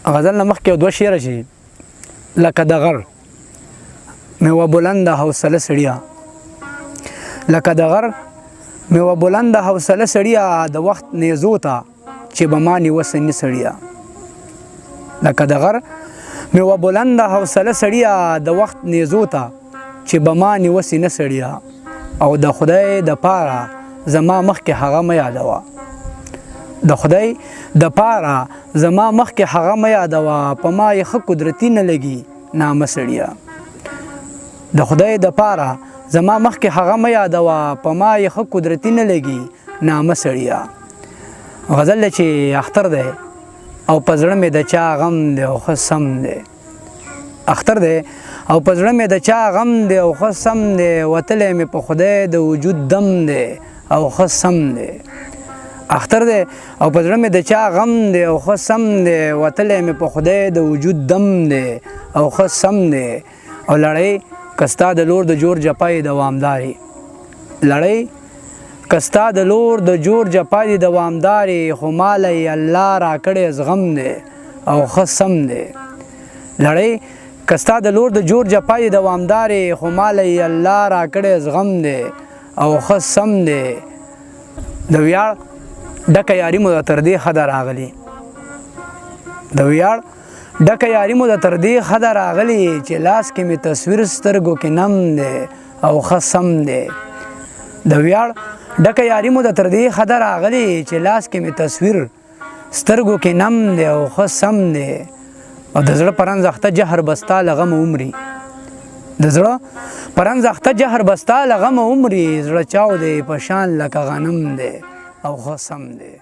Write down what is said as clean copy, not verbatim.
غزل نه مخکې دوه شعره چې لکه د غر میوه بلنده حوصله سړیه، لکه د غر میوه بلنده حوصله سړیه، د وخت نیزو ته چې به ما نیوسه نه سړیه. لکه د غر میوه بلنده حوصله سړیه، د وخت نیزو ته چې به ما نیوسه نه سړیه. او د خدای د پاره زما مخکې هغه مه یادوه، د خدای د پاره زما مخکې هغه مه یادوه، په ما یې ښه قدرتي نه لګي نامه سړیه. د خدای د پاره زما مخکې هغه مه یادوه، په ما یې ښه قدرتي نه لګي نامه سړیه. غزل چې اختر دی او په زړه مې د چا غم دی او ښه سم دی، اختر دی او په زړه مې د چا غم دی او ښه سم دی، وتلی مې په خدای د وجود دم دی او ښه سم دی. اختر دی او په زړه مې د چا غم دی او ښه سم دی، وتلی مې په خدای د وجود دم دی او ښه سم دی. او لړۍ که ستا د لور د جوړ جپای دوامداري، لړۍ که ستا د لور د جوړ جپای دوامداري، خو ماله یې الله راکړی زغم دی او ښه سم دی. لړۍ که ستا د لور د جوړ جپای دوامداري، خو ماله یې الله راکړی زغم دی او ښه سم دی. د ویاړ ډکه یاري مو د تر دې حده راغلي، د ویاړ ډکه یاري مو د تر دې حده راغلي، چې لاس کې مې تصویر سترګو کې نم دی او ښه سم دی. د ویاړ ډکه یاري مو د تر دې حده راغلي، چې لاس کې مې تصویر سترګو کې نم دی او ښه سم دی. او د زړه پرنځخته جهر بستا له غمه عمري، د زړه پرنځخته جهر بستا له غمه عمري، زړه چاو دی په شان لکه غنم دی او ښه سم دی.